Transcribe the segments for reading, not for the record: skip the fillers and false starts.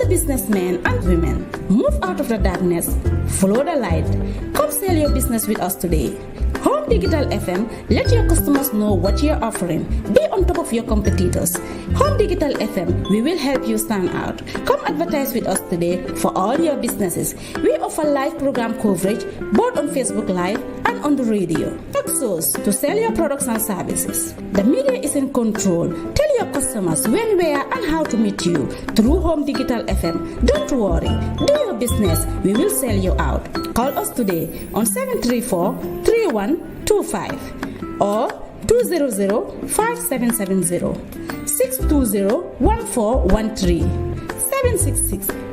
the businessmen and women, move out of the darkness, follow the light. Come sell your business with us today. Home Digital FM, let your customers know what you're offering. Be on top of your competitors. Home Digital FM, we will help you stand out. Come advertise with us today for all your businesses. We offer live program coverage both on Facebook Live and on the radio. Exos to sell your products and services. The media is in control. Tell your customers when, where, and how to meet you through Home Digital FM. Don't worry. Do your business. We will sell you out. Call us today on 734-3125 or 200-5770, 620-1413,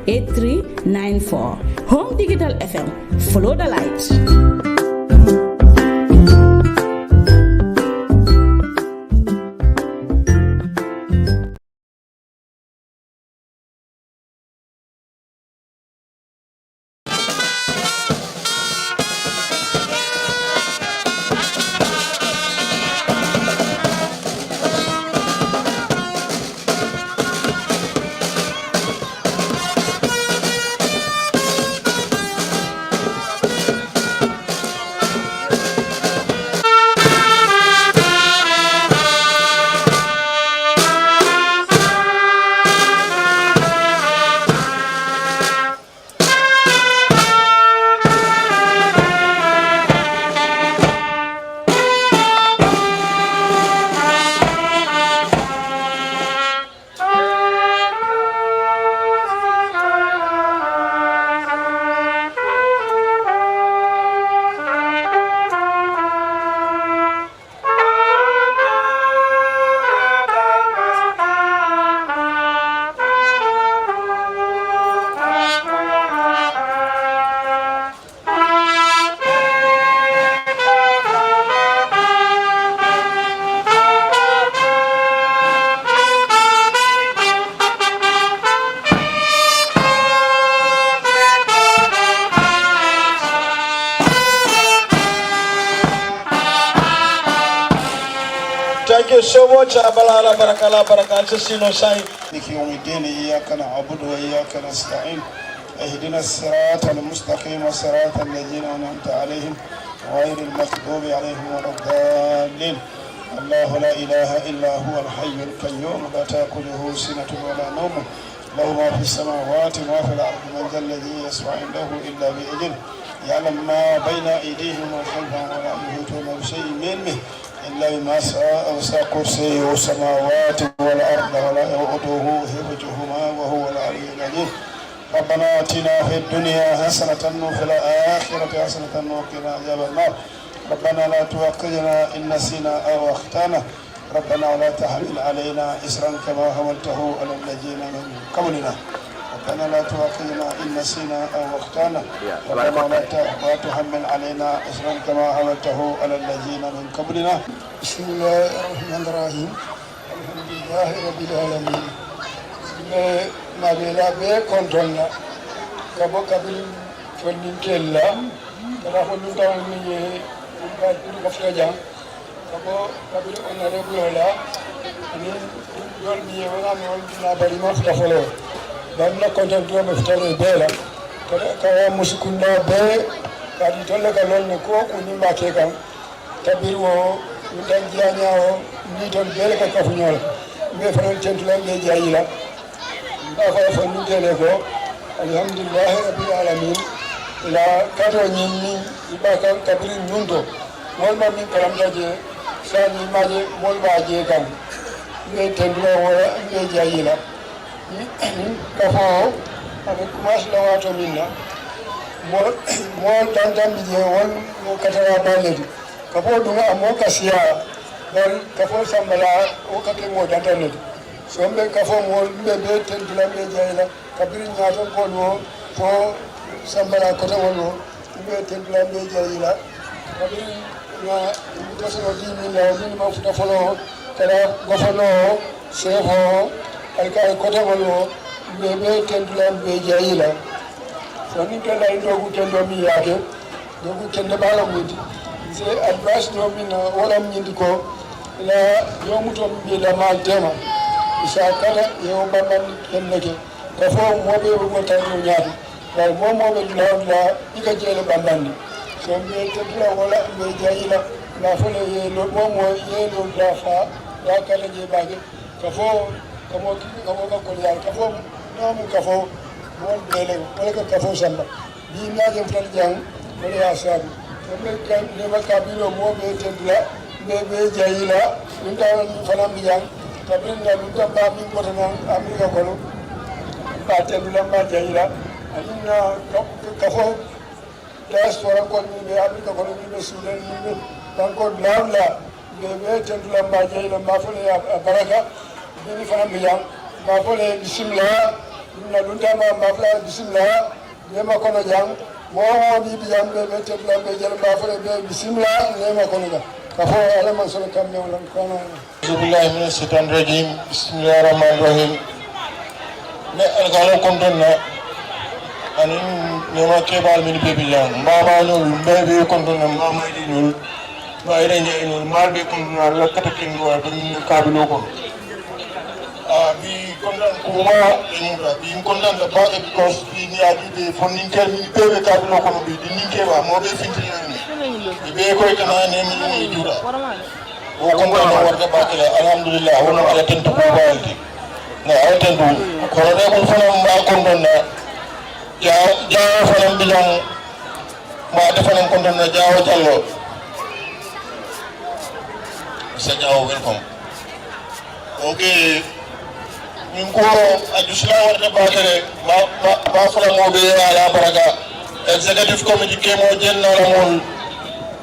766-8394. Home Digital FM. Follow the light. Thank you so much. Abalala barakala barakal sino sai. يوم الدين إياك نعبد وإياك نستعين اهدنا الصراط المستقيم صراط الذين أنعمت عليهم غير المغضوب عليهم ولا الضالين. الله لا إله إلا هو الحي القيوم لا تأخذه سنة ولا نوم له ما في السماوات وما في الأرض من ذا الذي يشفع عنده إلا بإذنه يعلم ما بين أيديهم وخلفهم ولا يحيطون بشيء من علمه إلا بما شاء وسع كرسيه السماوات والأرض ولا يؤوده حفظهما وهو العلي العظيم. ربنا آتنا في الدنيا حسنة وفي الآخرة حسنة وقنا عذاب النار. ربنا لا تؤاخذنا إن نسينا أو أخطأنا. ربنا ولا تحمل علينا إصرا كما حملته على الذين من قبلنا. ربنا لا تؤاخذنا إن نسينا أو أخطأنا. ربنا لا تحمل علينا إصرا كما حملته على الذين من قبلنا. بسم الله الرحمن الرحيم. الحمد لله رب العالمين. Nabila be kontonna kabo kabil fondin kella kala fondin tawni ye ka turu ka fleja kabo kabil honorable la ni dol biye wala non na bari ma fta folo dan na konton to me ftale bela ka wa musikunda be ka di tolle ka lon ne ko ku ni ma ke kan kabir wo ndan jianya o ni ton bele ka fu nyol be fanan tentulan be jayila alhamdulillah rabbil alamin ila kato nyimmi ibaka kabiri nyundo molma min kalamta je sani maje molba je kam ne tendlo wala ne jayila kafo avec mas la wato minna mol tantam je won mo katara baledi kafo dunga amo kasiya don kafo sambala o kake mo dantanedi sombe kafo mol be tendula be jayila kabiri nyato ko no fo sambala ko to wono be tendula be jayila kabiri na to so di mi la ni ma futa folo kala gofono sefo alka ko to wono be tendula be jayila so ni kala ndo ku tendo mi yake do ku tende bala mudi se advice no mi na wala mi ndiko la yo muto mi la mal tema isa kala yo bandan kenneke kafo moɓe ko tan ñaati wal momoɓe dula ika jeele bandandi so mbe tedula wala mbe jayila la fole yelo momo yelo la fa ya kala je bage kafo kamo ka kolya kafo namu kafo mon bele wala ka kafo samba bi naaje tan jang wala ya sabu so mbe kan ne ma kabilo moɓe tedula be jayila ɗum tawa fanam jang kabrinda ɗum tam ba min kotana america kono ba tedula ma jayila alina kafo diaspora kon ni be afrika kono ni be sudan ni be banko lawla be tendula ma jeyla ma fole ya baraka ni fana biyan ma fole bismillah na lunta ma fole bismillah be ma kono jang mo ni biyan be tendula be jela ma fole be bismillah ne ma kono ga kafo ala man solo kambe wala kono billahi minash shaitanir rajim bismillahir rahmanir rahim ne algalo kontonna ani Nema kebal min bebi jang mama ñol bebe kontona mama di ñol ba ire ñe ñol mal be kontona la kata kin do ba ñu kabilo ko bi kontan ko ma imura bi kontan da ba because bi ni adi be fonin ker min bebe kabilo ko bi di ninke ba mo be finti ni be ko kana ne mi ni jura o kontan no warta ba kala alhamdulillah wono ala tentu ko balti na ala tentu ko re ko fana ma kontona jawo fanam bilang ma defanam konton na jawo jallo sa jawo welcome okay min ko ajusla warta bakere ma fala mo be ala baraka executive committee kemo jenna ramol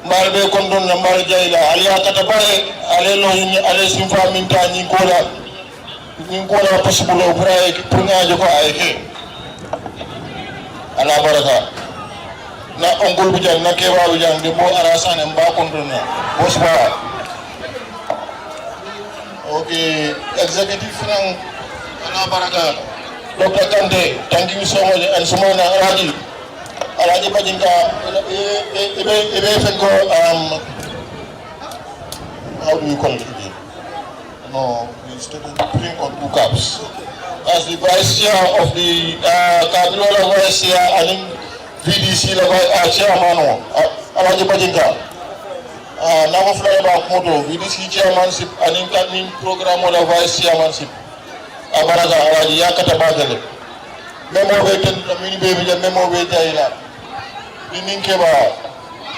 malbe konton na mal jayla aliya kata bare ale no ni ale simfa min ta ni ko la possible pour ngaajo ko ayke ala baraka na ongol bujan na kewa bujan de bo arasane mba kontona bo sba okay executive frank ala baraka Dr. Kante thank you so much and sumana alaji bajinga ebe fengo how do you call it again no it's taking putting on two caps as the vice chair of the Kabilo vice chair and VDC chairman alaji bajinga now fly back moto VDC chairmanship and incoming program of vice chairmanship abaraga alaji yakata bagale memo be ten mini baby memo be jayla ninke ba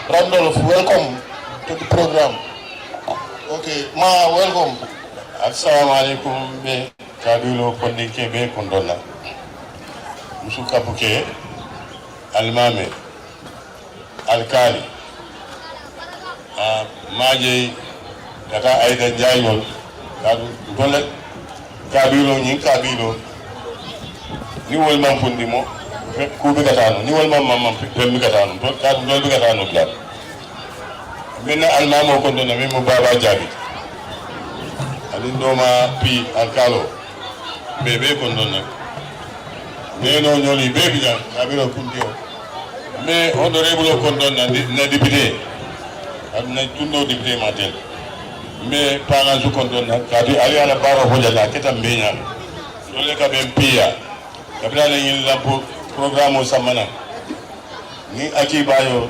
Randolph welcome to the program okay ma welcome assalamu alaikum be Kabilo kondike be kondona musuka buke almame alkali maje kata aida jayol kadu dole Kabilo nyin Kabilo ni wol man fundi mo ku be katano ni wol man pe mi katano to ka dol be katano bla minna almamo kondona mi mo baba jabi alin doma pi alkalo bebe kondona neno nyoli bebi jan Kabilo kundio me honorable kondona na député na tundo député matel me pana su kondona kadi ali ala baro hojala keta mbenya dole ka bempia kabila le yin la programme samana ni akibayo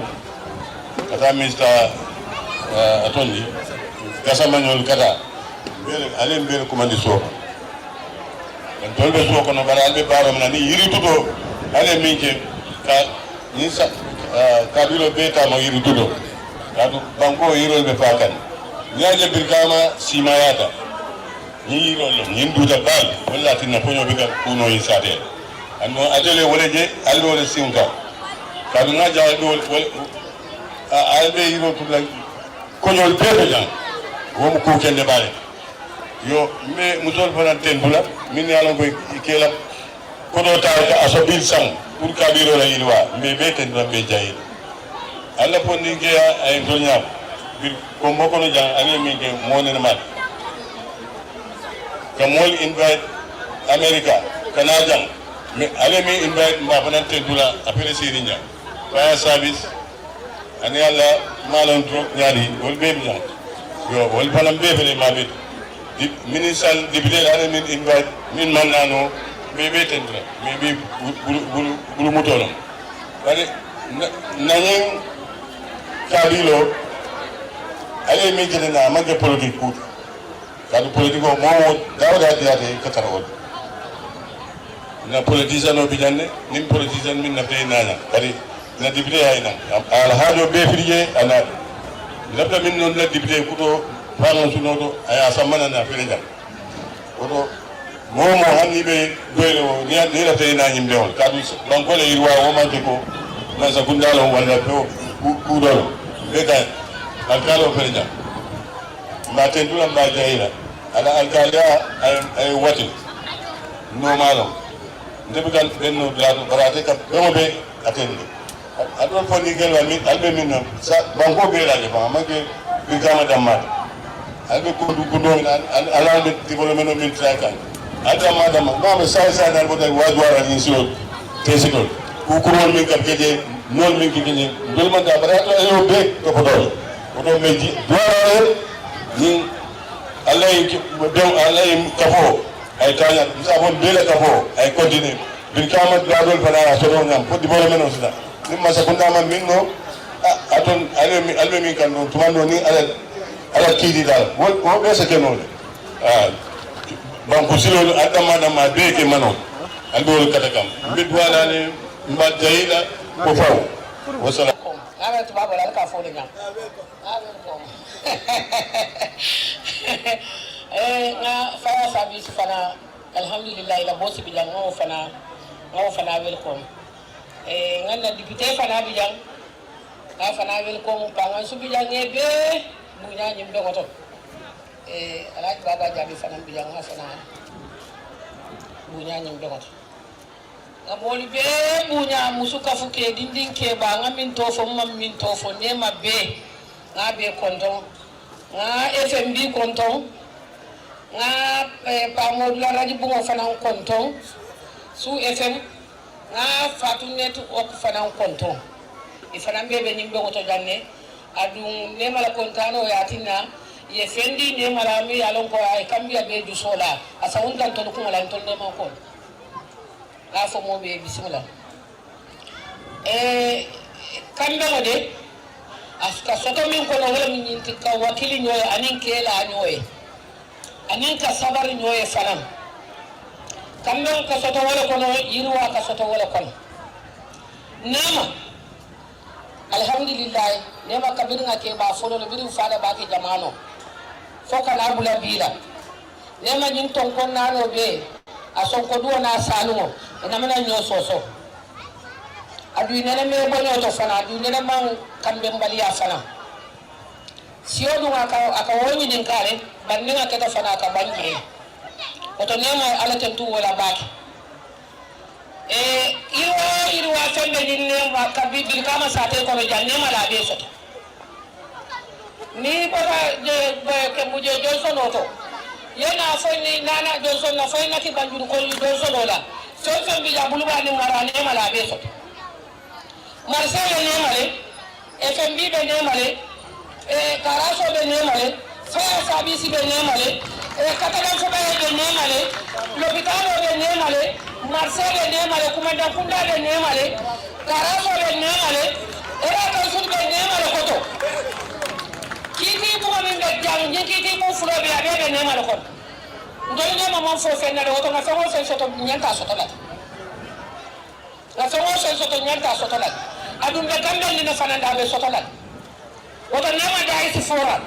kata Mr. Atoni kasamanyol kata bele ale mbele komandi so dolbe so kono bara albe baro na ni yiri tudo ale minke ka ni sa Kabilo beta mo yiri tudo kadu banko yiro be fakan nyaje birkama simayata ni yiro lo ni nduta bal wala tinna ponyo be ka kuno isate ando ajele woleje aldo wole simka kadu ngaja do albe yiro tudo konyol bebe jan wo mu ko kende bare yo me musol fana tendula min yalla koy kela kodo ta asobil sang pour Kabilo la yilwa me be tendula be jayil alla ponni ke ay donya bir ko mboko no jang ale mi ke monene mat kamol invite America Canada me ale mi invite mba fana tendula apere sirinya fire service ani alla malon tro nyari wol be mi yo wol fana be fele mabit di minister député ale min invite min manano me be tendra me be bulu motono wale nanyen kabilo ale mi jena mage politique ko kadu politique ko mo dawda diate kataro na politicien no bijanne nim politicien min na be nana kadi na député ayna al hajo be friye ana labda min non na député kuto fano sunoto aya samana na fere oto momo hanni be doylo ni la tay na nyimbe on kadu banko le irwa o manke ko na sa gundalo wala ko ku do be ka alkalo fere ma tendula ma jaira ala alkala ay wati no malo ndebe gal benno dado barate ka be atende adon foni gelwa mi albe min sa banko be la ba manke bi kama damma albe ko du ko do ala be development min trakan ada madama mama sai dal boday wajwara ni so tesidol ku ko won min kam keje non min kigini dol man da bara yo be ko podol odo meji doare ni alay dem alay kafo ay tanya sabon bela kafo ay continue bin kama dadol fana so do ngam ko development o sida ni ma sakunda man min no aton albe min kan no tumando ni ala kidi dal wo be se kenon banko silo adama dama be ke mano albo kata kam bidwala ni mba jayila ko faw wasala awe to babo la ka fo de ngam awe ko na fire service fana alhamdulillah la bosi bilang ngo fana welcome ngana député fana bilang ka fana welcome pangan su bilang ebe bunya nyimbe ngoto alhaji baba jabi fana bilang fana bunya nyimbe ngoto ngaboli be bunya musuka fuke dindin ke ba ngamin to fo min to fo Nema be ngabe konton nga FMB konton nga pamod la radio bungo fana konton su FM nga fatunet ok fana konton ifana bebe nyimbe ngoto janne adun Nema la kontano yatina ye fendi Nema la mi alon ko ay kambia be du sola asa undan to ko la to Nema ko afo mo be bismillah kamba ngode aska soto min ko no wala min yinti ka wakili nyoy anin kela nyoy anin ka sabar nyoy fanam kamba ka soto wala ko no yirwa ka soto wala kon Nema alhamdulillah Nema kabir nga ke ba folo no biru fala ba ke jamano foka na bula bila Nema nyin ton kon nano be ason ko duwa na salumo ina mana nyo soso adu nene me bonyo to fana adu nene man kambe mbali ya fana siyo du aka woni din kare bande nga keta fana ka banje oto Nema ala tentu wala baki irwa fende din Nema kabi bil kama sate ko be Nema la be soto ni bota je ke muje Johnson oto yena foni nana Johnson na foni nati banjuru ko Johnson ola so bi jabulu ba ni mara Nema la be soto Marcel Nema le FMB be Nema le Karaso be Nema le Faya Sabisi be Nema le Katalan Foba be Nema le L'Hôpital be Nema le Marcel be Nema le Kumanda Kunda be Nema le Karaso be Nema le Era Kansul be Nema le koto kiti ko min be jang kiti ko fulo be be Nema le koto ndol Nema mon fo fe na do to na fa mo fe soto nyanta soto la la fa mo fe soto nyanta soto la adum be gambal ni fana da be soto la woto Nema da isi fora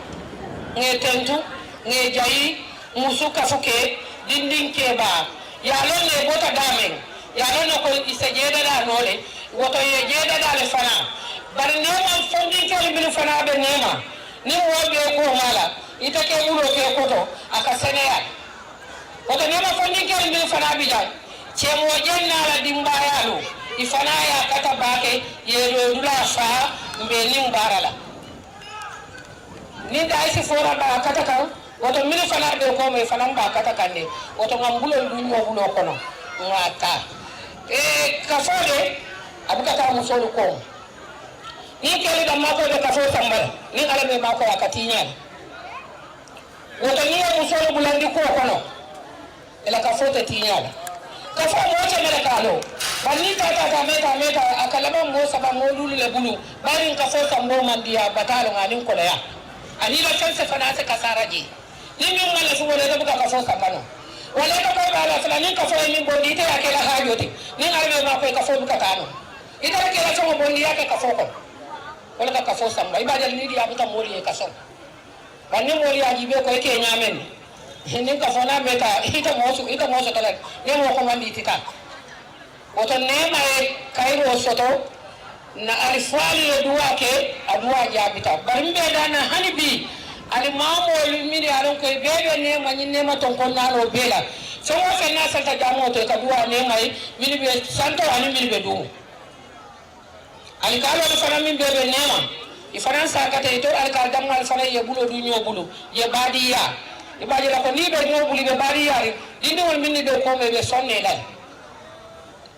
nge tentu nge jayi musuka fuke dindin ke ba ya lon ne bota damen ya lon ko ise jeda da nole woto ye jeda da le fana bar Nema fondin ke bi fana be Nema ni wo be ko mala ita ke mulo ke koto aka seneya woto Nema fondin ke bi fana bi ja chemo jenna la dimbayalo ifana ya kata bake yelo dula fa mbeni mbarala ni da isi fora ba kata kan woto mini fana be ko me fana ba kata kan ne woto ngambulo dunyo bulo kono ngata kafode abukata musolu ko ni kele da mako de kafo sambal ni ala me mako akatinya woto ni musolu bulandi ko kono ela kafote tinyala kafo mo ce mele kalo banni ta meta akalama mo saba mo lulu le bulu barin kafo sambo mandiya batalo nganin kolaya ani la chance fana se kasaraji ni min mala fu wala da buka kafo sambano wala ka ba bala fala ni kafo min bondi te akela hajoti ni arbe ma ko kafo buka kano ita ke la so bondi yake kafo ko wala ka kafo samba ibadal ni dia buta mori e kaso banni mori aji be ko ke nyamen ni kafo na meta ita mo so tala ne mo ko mandi tita woto nema e kairo soto na alifali e duwa ke aduwa jabita barimbe dana hanibi ali mamo mini aron ko bebe nema ni nema ton kon naro bela so mo fe na salta jamo to ka duwa nema mini be santo ani mini be du ali kalo fana min bebe nema i faransa kata to al kal damal fana ye bulo du nyo bulo ye badiya e badi la ko ni be nyo bulo be badiya dinde wol minni do ko be sonne dal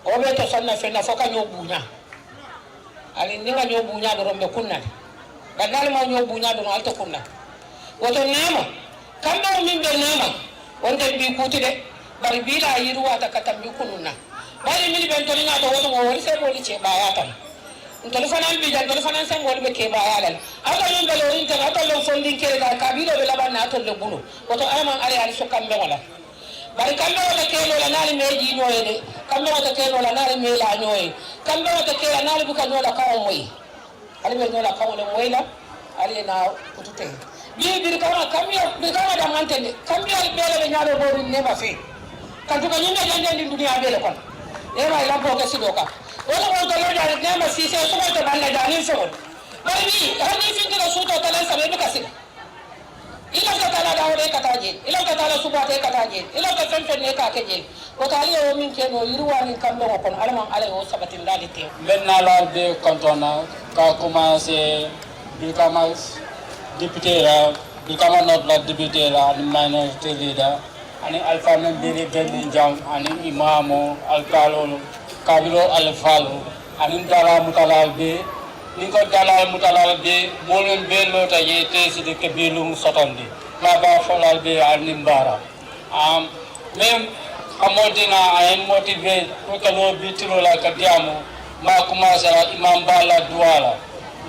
o be to sonna fenna foka nyo bunya ali ninga nyo bunya do rombe kunna badal ma nyo bunya do alto kunna woto nema kambe min be nema wonde bi kuti de bari bila yiru wata katambi kununa bari min be to ninga to woto mo wori se boli ce baya tan ntol fanan bi dal tol fanan sen wol be ke baya dal aka min be lorin tan aka lo fondin ke dal kabilo be laban na to le bulu woto ayman ari ali so kambe wala bari kambe wata kelo la nali meji nyoye de kambe wata kelo la nali mela nyoye kambe wata kelo nali buka nyola kawo moy ali be nyola kawo le moy la ali na kutute bi bir kama da mantende kambe al bele be nyaado bodu nema fe kantu ko nyinde jande dunia bele kon nema ila ko ke sidoka wala ko to lo jare nema si se so to balla jani so bari hani finti la suto talan sabe be kasi ila ka tala dawre kataje ila ka tala subate kataje ila ka fenfenne ka keje ko tali o min keno yirwani kambe ko kon alman ala o sabatin dalite maintenant la de cantona ka commencé du kamas député là du kama not la député là ni minorité leader ani alpha men bere gelli jam ani imamo alkalo kabilo alfalo ani dala mutalal be ni ko dalal mutalal be molen be lota ye tesi de kebilum sotondi ma ba folal be ani mbara même amodina ay motivé pour que lo bitiro la ka diamo ma commencé la imam bala douala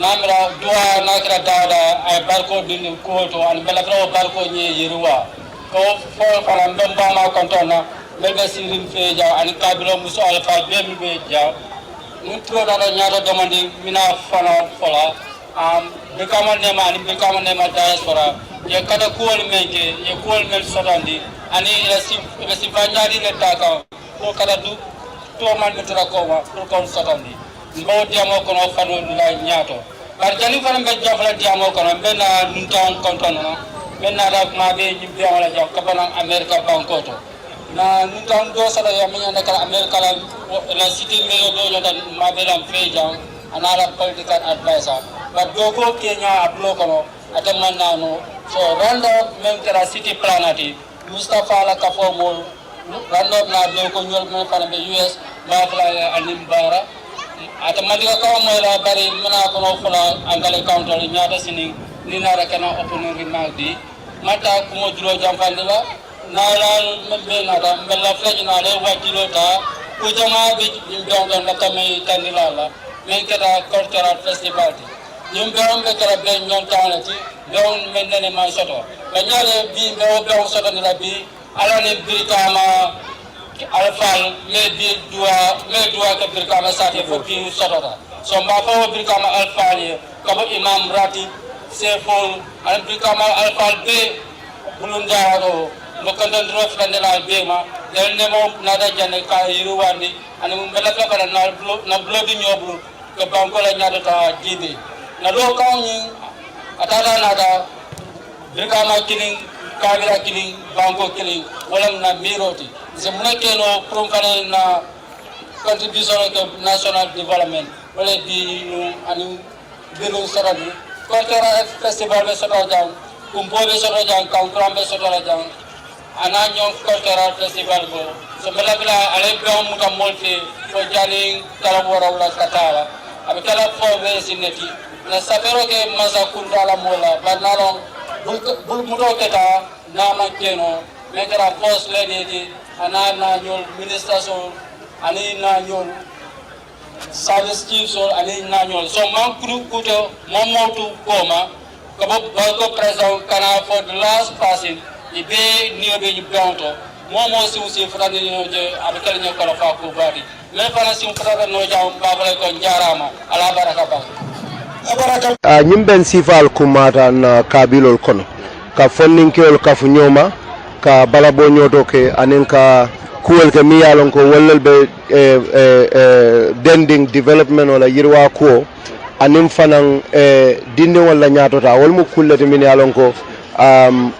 namira dua nakira dawda ay barko dindi koto an belakro barko nyi yiruwa ko fo fara mbamba ma kontona belbe sirin feja an kabilo muso alfa be be ja mutro dara nyaado domandi mina fana fola be kama nema diaspora ye kada kuol menke ye kuol mel sotandi ani la sifanyadi le taka ko kada du to man be tra ko wa ko kon sotandi mbo diamo kono fano la nyaato bar jani fana be jafla diamo kono be na nuntan kontono be na da ma be nyimbe wala jaw kabana america bankoto na nuntan do sala ya minya na kala america la city me do da ma be lam feja anala political advisor bar do ko kenya ablo kono atamanna no so rondo mem kala city planati mustafa la kafo mo rondo na do ko nyol me fana be us ba fala animbara ata maliga kaw moy la bari mana ko no fala angale counter nyaata sini ni nara kana opponent remark di mata ko mo duro jamfande la nala membe na da mbella fleji na le wajilo ta ko jama bi ndonga na tamay tanila la men kata cultural festival ñum beom be kala be ñon tawnati don men ne ma soto ba ñale bi be o soto ni la bi ala ne britama alfal me dua ke birkama sate fo bi sotota so mba fo birkama alfal ko imam ratib sefol al birkama alfal be bulunda do mo kandan rof kan dal be ma del ne mo nada janne ka yiruwani ani mo bela ka kala na blogi nyoblu ko banko la nyada ta jibe na do ka ni atara nada birkama killing kabila killing banko killing wala na miroti c'est mon keno prompare na contribution to national development wala di anu belo saradi cultural festival be sota jang kumpo be sota jang kankram be sota jang ana nyong cultural festival go so bela ale be muta molti ko jali kala wora wala katala abe kala fo be sineti na sapero ke masa kundala mola banalo bul muto keta na makeno mekara post lady ana na nyol minister so ani na nyol service chief so ani na nyol so man kuto momotu koma ko president kana for the last passing ibe niyobe nyibonto momo si usi frani je abakal nyakala fa ko bari me fana si frada no jaw babale ko jarama ala baraka ba ñimben sifal kumata na kabilol kono ka fonninkewol kafu ñoma ka balabo ñoto ke anin ka kuwel ke mi yalon ko wallal be dending development wala yirwa ko anin fanan dindi wala ñatota wol mu kullete min yalon ko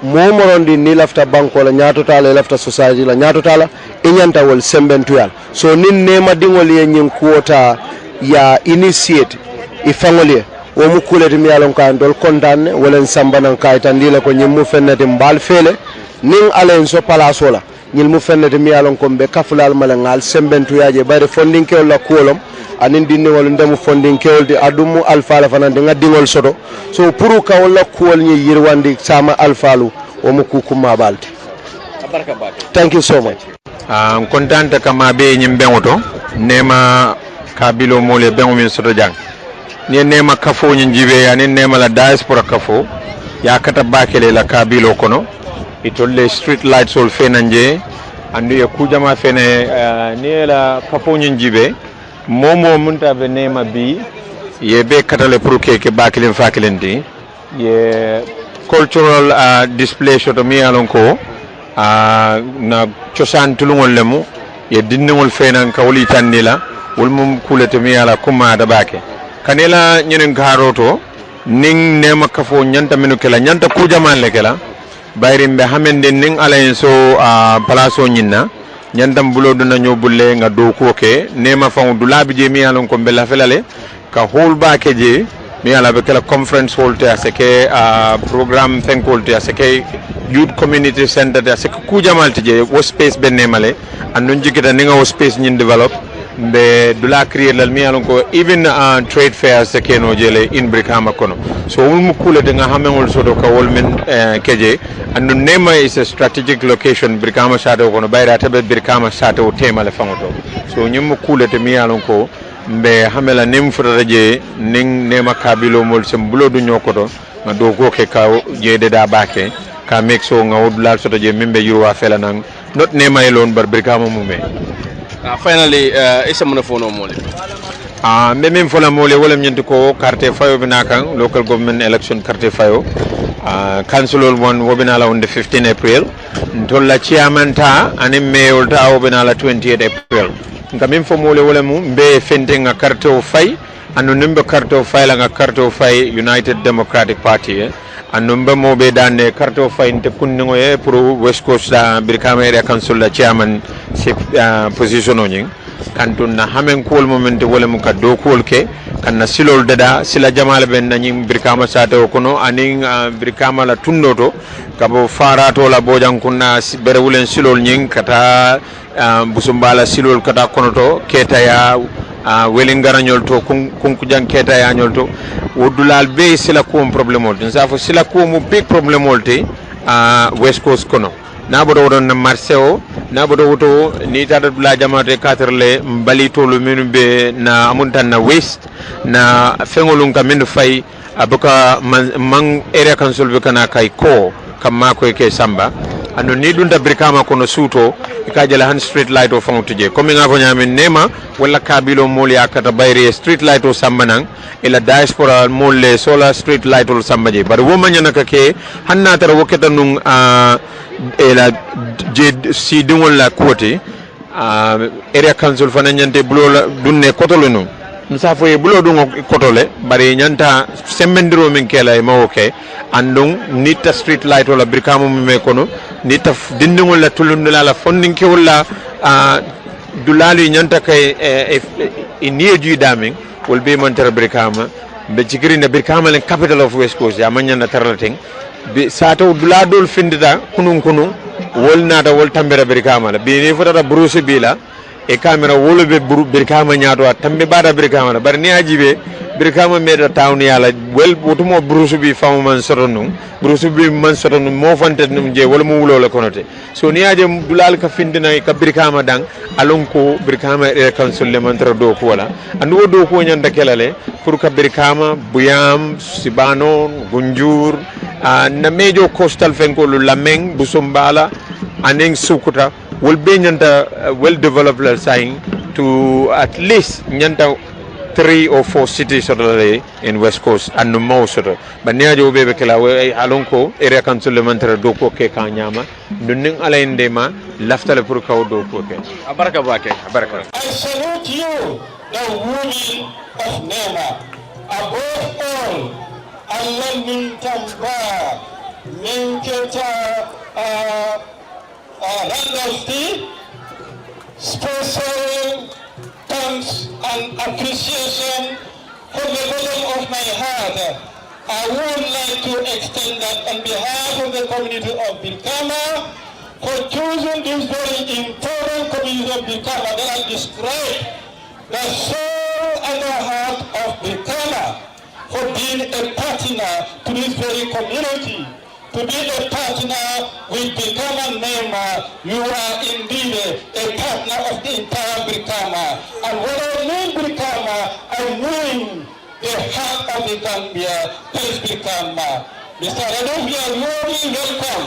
momorondi ni lafta banko la ñatota la lafta society la ñatota la iñanta wol sembentuyal so nin nema dingol ye ñin kuota ya initiate ifangoliye wo mu kuleti mi yalon ka ndol kontanne wala sambanan kaytandi la ko ñimmu fennete mbal fele nin alen so palaso la ñil mu fennete mi yalon ko be kafulal mala ngal sembentuyaaje bare fondinkeol la kuolom anin dinniŋol ndemu fondinkeol di adumu alfaala fanande ŋaddingol soto so pour ka walla kuwol ñi yirwandi sama alfaalu wo mu kukumma balte thank you so much kontante kama be ñim beŋo to nema kabilo mole beŋo min soto jang ni nema kafo ñi jibe ani nema la diaspora kafo ya kata bakele la kabilo kono itolle street lights ol fenanje andu e kujama fene ni la kafo ñi jibe momo munta be nema bi ye be katale pour ke bakelen fakelendi ye cultural display shoto mi alon ko na ciosan tulungol lemu ye dinningol fenan kawli tandila wol mum kulete mi ala kuma da bake kanela ñenen garoto ning nema kafo ñanta minu kala ñanta kujaman le kala bayrimbe hamende ning alayen so palaso ñinna ñantam bulodu na ñobulle nga do ko ke nema faw du labi je mi alon ko bella felale ka hol bake je mi ala be kala conference hall te aseke programme fenkol te aseke youth community center te aseke kujamal te je wo space be nemale andon jigita ninga wo space ñin develop be dula create lal mi alon ko even trade fairs ke no jele in Brikama kono so wul mu kule de nga hamengol sodo ka wol men keje andu Nema is a strategic location Brikama shato kono bayra tabe Brikama shato tema le fangoto so nyum mu kule de mi alon ko be hamela nem furata je ning Nema kabilo mol sem bulodu nyokoto nga do ko ke ka je de da bake ka make so nga wudlal soto je mimbe yurwa fela nang not Nema elon bar Brikama mume finally isa muna fono mole mbe min fola mole wala ñenti ko carte fayo bina kan local government election carte fayo councilor won wobina la on the 15 April ntolla chairman ta anim mayor ta wobina la 28 April ngamin fo mole wala mu mbe fente nga carte o fay anu nimbe carte o fay la nga carte o fay United Democratic Party anu mbe mo be dande carte o fay nte kunningo e pour West Coast Brikama area council la chairman position o ñing kantun na hamen kuwol momente wala mu ka do kuwol ke kan na silol dada sila jamala ben nañi Brikama sate o kono aning Brikama la tundoto kabo farato la bojan kunna bere wulen silol ñing kata busumbala silol kata konoto ketaya welingarañol to kunku jang ketaya ñol to wodulal be sila ko problème ol din safo sila ko mu big problème ol te West Coast kono na bodo wodon na marceo na bodo woto ni tata la jamate katerle mbali tolu minu be na amuntan na west na fengolun ka min fay abuka man area council be kana kay ko kamma ko ke samba ando ni dunda Brikama kono suto ka jala han street light o fawtuje comme nga ko nyami Nema wala kabilo mol yakata bayre street light o sambanang ila diaspora mol solar street light o sambaje bar wo manyana ka ke hanna tara woketa nun ela je si dingol la côté area council fana nyante bulo dunne kotolo no nsa foye bulo dungo kotole bari nyanta sembendiro min kela e mawoke andon nita street light wala Brikama me kono nita dindingol la tulundula la fonding ke wala dulali nyanta kay e nieju damin wol be man tar Brikama be cikiri na Brikama len capital of West Coast ya manyana tarlating be sato duladol findida kunun wol nata wol tambera Brikama la be ni fotata bruce bila e camera wolo be Brikama nyaato tambe bada Brikama la bar ni ajibe Birkama made a town yala well wotumo Bruce bi famu man sotonum Bruce bi man sotonum mo fante num je wala mo wulo la konote so ni aje dulal ka findina ka Birkama dang alon ko Birkama e council le mantra do ko wala andu do ko nyanda kelale pour ka Birkama Buyam Sibano Gunjur na mejo coastal fenkolo Lameng Busumbala aning Sukuta will be nyanda well developed saying to at least nyanda 3 or 4 cities in West Coast and no more but near jo bebe kala we alonko area council lemantere do ko ke kanyama dunning alainde ma laftale pour kaw do ko ke Abaraka bake. baraka I salute you, the women of Nema. Above all, Allah Mintamba, Minketa Randolph, special thanks and appreciation from the bottom of my heart. I would like to extend that on behalf of the community of Birkama for choosing this very important community of Birkama that I described the soul and the heart of Birkama for being a partner to this very community. To be a partner with Birkama Nema, you are indeed a partner of the entire Birkama. And when I mean Birkama, I mean the heart of the Gambia, please Birkama. Mr. Radov, you are warmly welcome.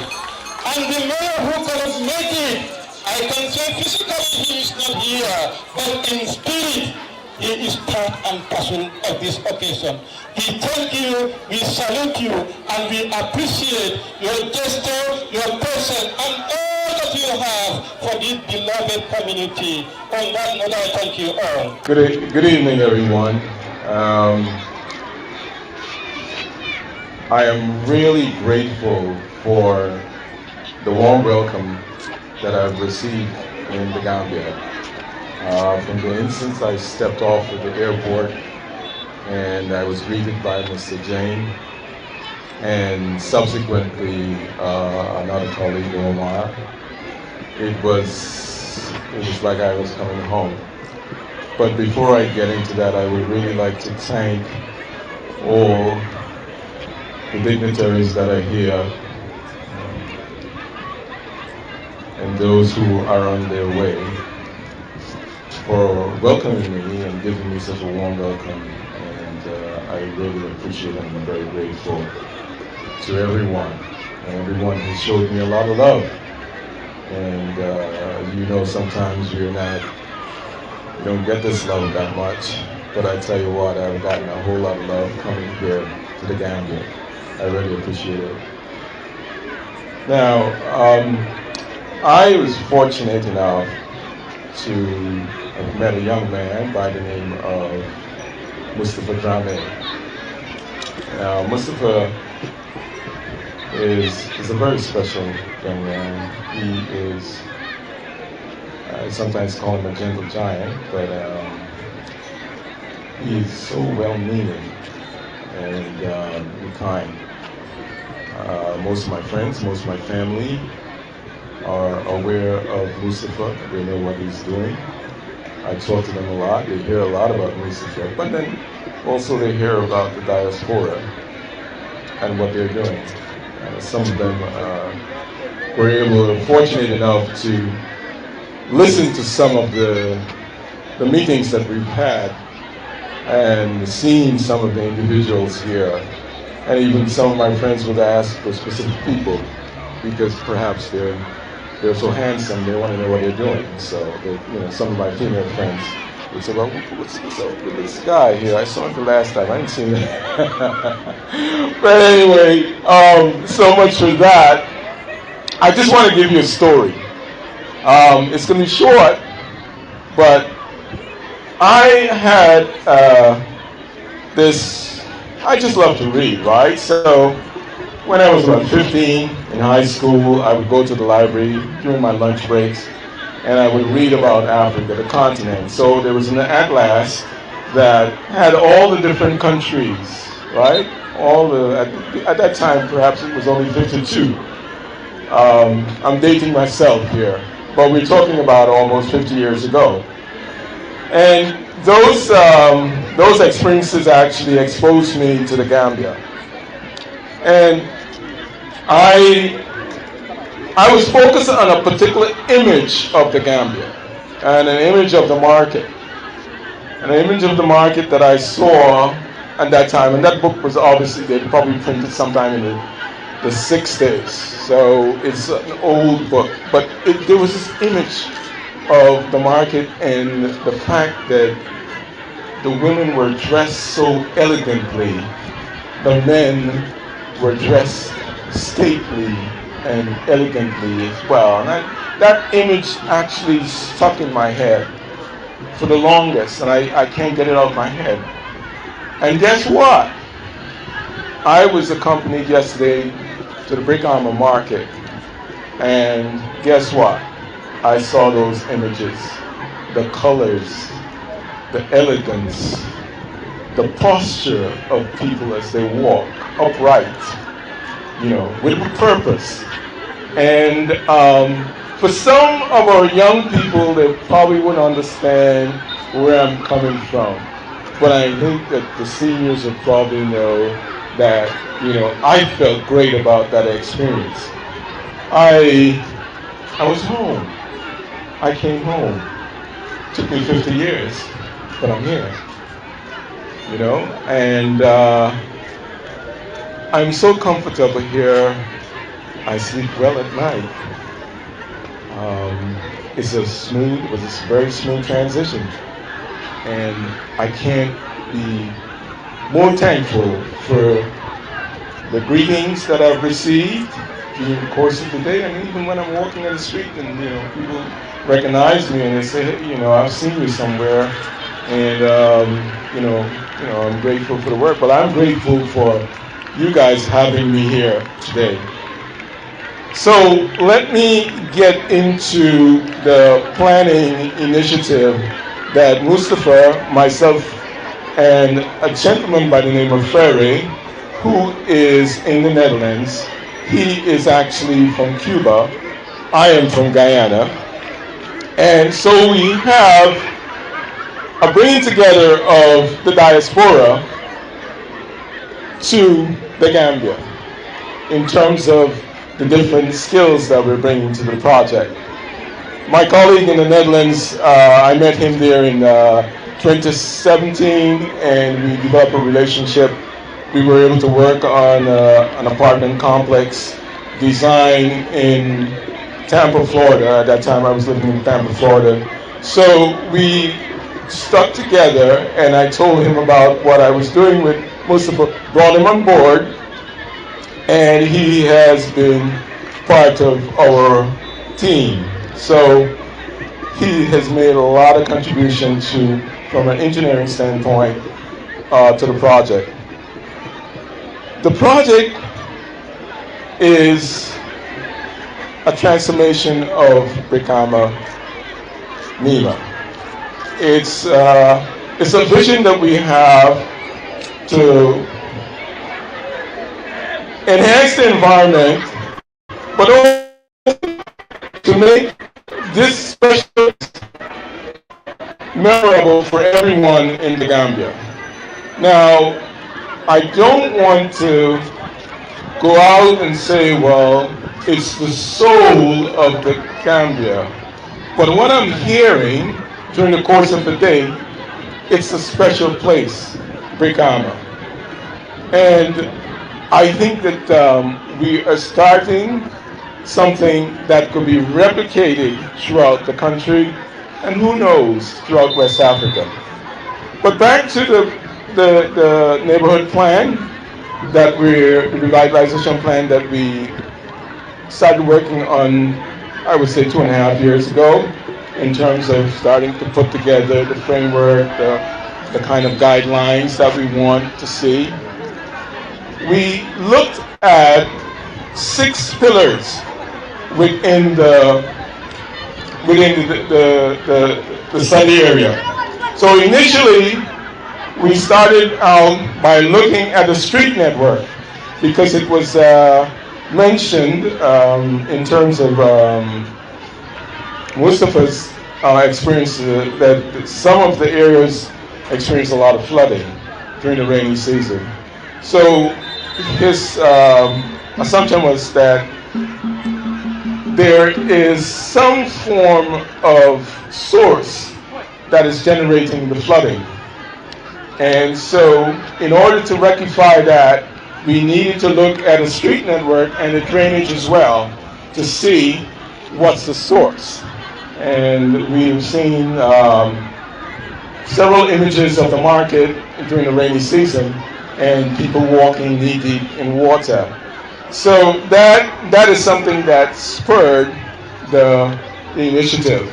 And the mayor who cannot make it, I can say physically he is not here, but in spirit, he is part and parcel of this occasion. We thank you, we salute you, and we appreciate your gesture, your presence, and all that you have for this beloved community. On that note, I thank you all. Good evening, everyone. I am really grateful for the warm welcome that I've received in the Gambia. From the instant I stepped off at the airport and I was greeted by Mr. Jane and subsequently another colleague, Omar, it was like I was coming home. But before I get into that, I would really like to thank all the dignitaries that are here and those who are on their way for welcoming me and giving me such a warm welcome, and I really appreciate and I'm very grateful to everyone who showed me a lot of love. And you know, sometimes you don't get this love that much, but I tell you what, I've gotten a whole lot of love coming here to the Gambia. I really appreciate it. Now, I was fortunate enough to have met a young man by the name of Mustafa Drame. Now, Mustafa is a very special young man. He is, I sometimes call him a gentle giant, but he's so well-meaning and kind. Most of my friends, most of my family are aware of Mustafa. They know what he's doing. I talk to them a lot. They hear a lot about Mustafa, but then also they hear about the diaspora and what they're doing. Some of them were fortunate enough to listen to some of the meetings that we've had and seen some of the individuals here. And even some of my friends would ask for specific people because perhaps they're so handsome, they want to know what they're doing. So, some of my female friends would say, well, what's up with this guy here? I saw him the last time, I didn't see him. But anyway, so much for that. I just want to give you a story. It's going to be short, but I had I just love to read, right? So when I was about 15 in high school, I would go to the library during my lunch breaks and I would read about Africa, the continent. So there was an atlas that had all the different countries, right? At that time, perhaps it was only 52. I'm dating myself here, but we're talking about almost 50 years ago. And those those experiences actually exposed me to the Gambia. And I was focused on a particular image of the Gambia and an image of the market. An image of the market that I saw at that time, and that book was obviously, they probably printed sometime in the 60s, so it's an old book, but there was this image of the market and the fact that the women were dressed so elegantly, the men were dressed stately and elegantly as well. And that image actually stuck in my head for the longest, and I can't get it out of my head. And guess what? I was accompanied yesterday to the Brick Armor Market, and guess what? I saw those images, the colors, the elegance, the posture of people as they walk upright, with a purpose. And for some of our young people, they probably wouldn't understand where I'm coming from. But I think that the seniors will probably know that, I felt great about that experience. I was home. I came home. It took me 50 years, but I'm here. And I'm so comfortable here. I sleep well at night. It was a very smooth transition. And I can't be more thankful for the greetings that I've received during the course of the day. And even when I'm walking in the street and, people recognize me and they say, hey, I've seen you somewhere. And, I'm grateful for the work, but I'm grateful for you guys having me here today. So let me get into the planning initiative that Mustafa, myself, and a gentleman by the name of Ferry, who is in the Netherlands. He is actually from Cuba. I am from Guyana. And so we have a bringing together of the diaspora to the Gambia in terms of the different skills that we're bringing to the project. My colleague in the Netherlands, I met him there in 2017, and we developed a relationship. We were able to work on an apartment complex design in Tampa, Florida. At that time I was living in Tampa, Florida. So we stuck together, and I told him about what I was doing with Mustafa, brought him on board, and he has been part of our team. So he has made a lot of contribution from an engineering standpoint, to the project. The project is a transformation of Brikama Nema. It's a vision that we have to enhance the environment, but also to make this special memorable for everyone in the Gambia. Now, I don't want to go out and say, well, it's the soul of the Gambia. But what I'm hearing during the course of the day, it's a special place, Brikama. And I think that we are starting something that could be replicated throughout the country, and who knows, throughout West Africa. But back to the neighborhood plan, the revitalization plan that we started working on, I would say 2.5 years ago, in terms of starting to put together the framework, the kind of guidelines that we want to see. We looked at 6 pillars within the study area. So initially, we started out by looking at the street network, because it was mentioned in terms of Mustafa's experience that some of the areas experience a lot of flooding during the rainy season. So his assumption was that there is some form of source that is generating the flooding. And so in order to rectify that, we needed to look at a street network and the drainage as well to see what's the source. And we've seen several images of the market during the rainy season and people walking knee deep in water. So that is something that spurred the initiative.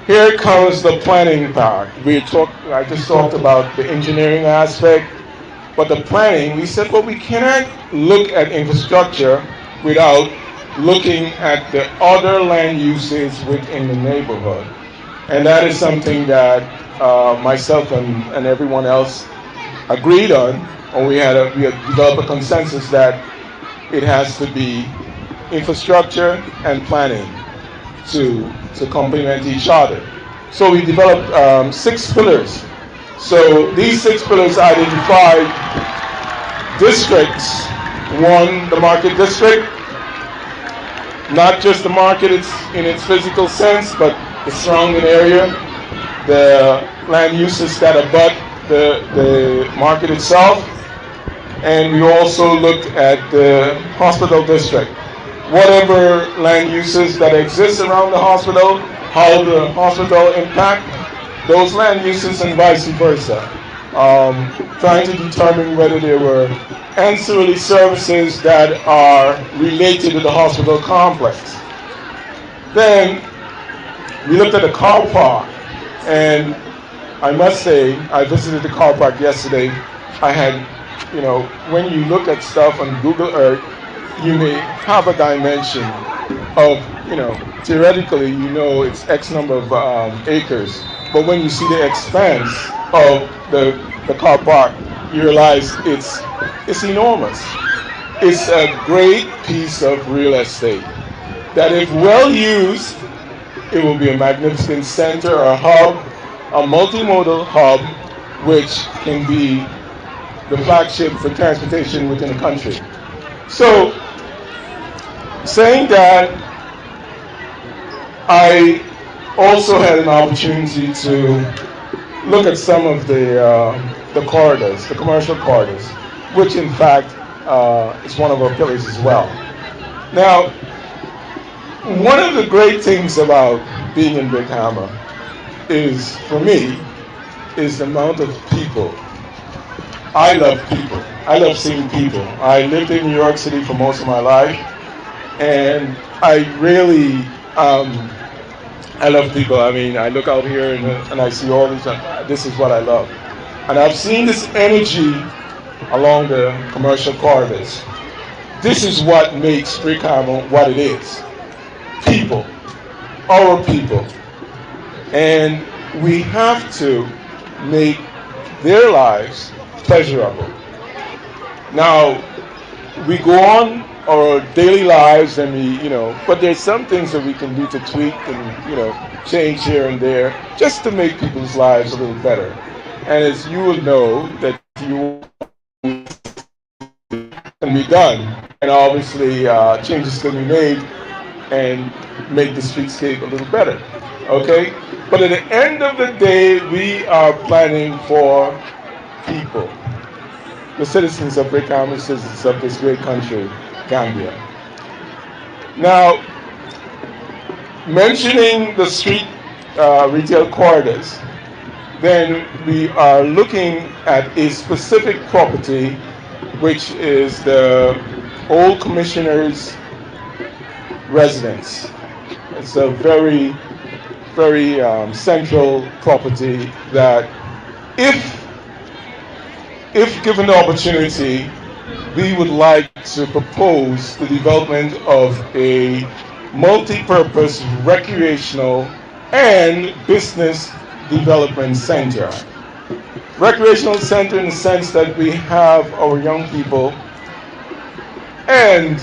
Here comes the planning part. I just talked about the engineering aspect, but the planning, we said, well, we cannot look at infrastructure without looking at the other land uses within the neighborhood. And that is something that myself and everyone else agreed on, or we had developed a consensus that it has to be infrastructure and planning to complement each other. So we developed 6 pillars. So these 6 pillars identified districts. 1, the market district, not just the market in its physical sense, but the surrounding area, the land uses that abut the market itself, and we also looked at the hospital district. Whatever land uses that exist around the hospital, how the hospital impact those land uses and vice versa. Trying to determine whether there were ancillary services that are related to the hospital complex. Then we looked at the car park, and I must say, I visited the car park yesterday. I had, when you look at stuff on Google Earth, you may have a dimension of, theoretically, it's X number of acres. But when you see the expanse of the car park, you realize it's enormous. It's a great piece of real estate that, if well used, it will be a magnificent center or a hub, a multimodal hub, which can be the flagship for transportation within the country. So, saying that, I also had an opportunity to look at some of the corridors, the commercial corridors, which in fact is one of our pillars as well. Now, one of the great things about being in Big Hammer is, for me, is the amount of people. I love people. I love seeing people. I lived in New York City for most of my life, and I really, I love people. I mean, I look out here and I see all these, this is what I love. And I've seen this energy along the commercial corridors. This is what makes Big Hammer what it is. People, our people. And we have to make their lives pleasurable. Now, we go on our daily lives and but there's some things that we can do to tweak and, change here and there just to make people's lives a little better. And as you will know, that you can be done. And obviously, changes can be made and make the streetscape a little better. Okay? But at the end of the day, we are planning for people. The citizens of Big Hammer, citizens of this great country, Gambia. Now, mentioning the street retail corridors, then we are looking at a specific property, which is the old commissioner's residence. It's a very, very central property that, if given the opportunity, we would like to propose the development of a multi-purpose recreational and business development center. Recreational center in the sense that we have our young people and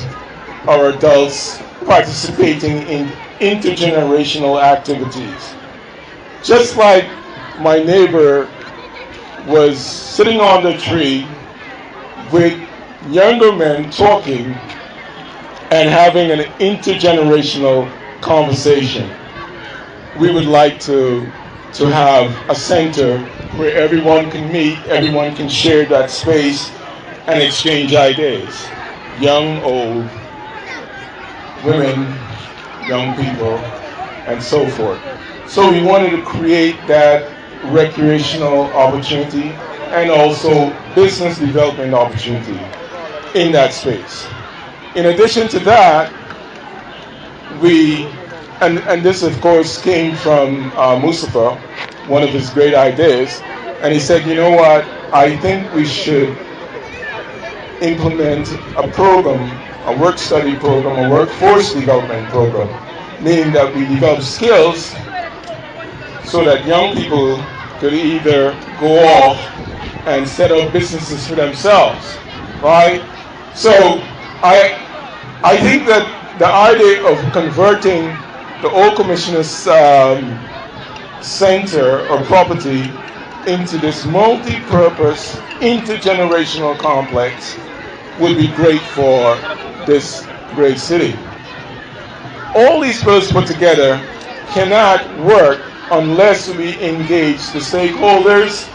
our adults participating in intergenerational activities. Just like my neighbor was sitting on the tree with younger men talking and having an intergenerational conversation. We would like to have a center where everyone can meet, everyone can share that space and exchange ideas. Young, old, women, young people, and so forth. So we wanted to create that recreational opportunity and also business development opportunity in that space. In addition to that, and this of course came from Mustafa, one of his great ideas, and he said, you know what, I think we should implement a program, a work study program, a workforce development program, meaning that we develop skills so that young people could either go off and set up businesses for themselves, right? So I think that the idea of converting the old commissioner's center or property into this multi-purpose intergenerational complex would be great for this great city. All these pillars put together cannot work unless we engage the stakeholders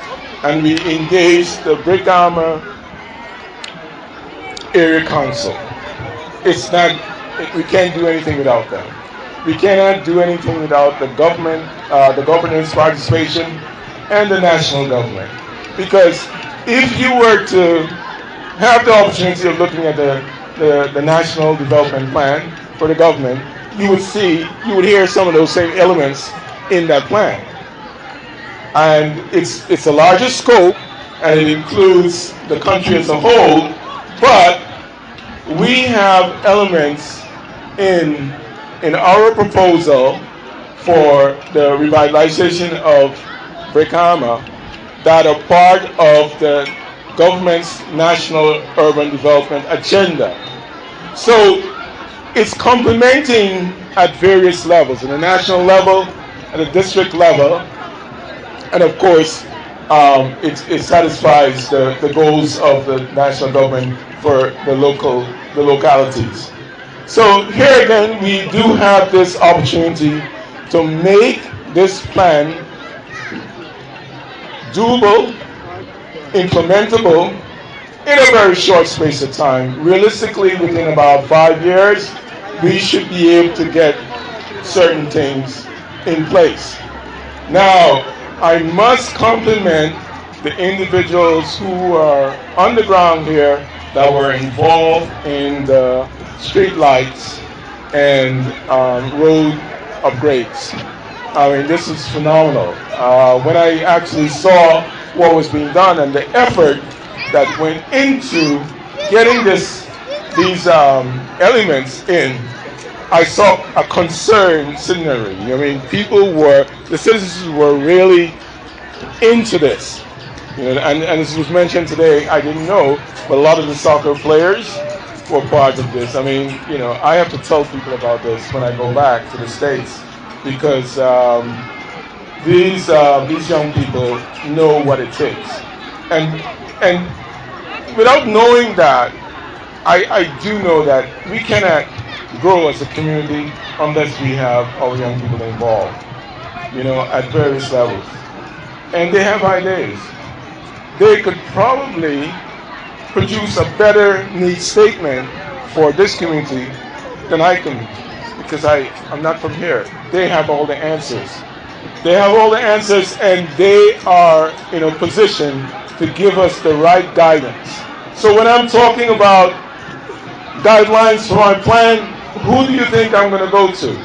and we engage the Brikama Area Council. It's not, we can't do anything without them. We cannot do anything without the government, the government's participation, and the national government. Because if you were to have the opportunity of looking at the national development plan for the government, you would hear some of those same elements in that plan. And it's a larger scope, and it includes the country as a whole, but we have elements in our proposal for the revitalization of Brikama that are part of the government's national urban development agenda. So it's complementing at various levels, at the national level, at the district level, and of course it satisfies the goals of the national government for the localities. So here again, we do have this opportunity to make this plan doable, implementable in a very short space of time. Realistically, within about 5 years, we should be able to get certain things in place. Now, I must compliment the individuals who are on the ground here that were involved in the street lights and road upgrades. I mean, this is phenomenal. When I actually saw what was being done and the effort that went into getting these elements in, I saw a concerned scenery. I mean, the citizens were really into this. You know, and as was mentioned today, I didn't know, but a lot of the soccer players were part of this. I mean, you know, I have to tell people about this when I go back to the States, because these young people know what it takes. And without knowing that, I do know that we cannot grow as a community unless we have our young people involved, you know, at various levels. And they have ideas. They could probably produce a better needs statement for this community than I can, because I'm not from here. They have all the answers. They have all the answers, and they are in a position to give us the right guidance. So when I'm talking about guidelines for my plan, who do you think I'm going to go to?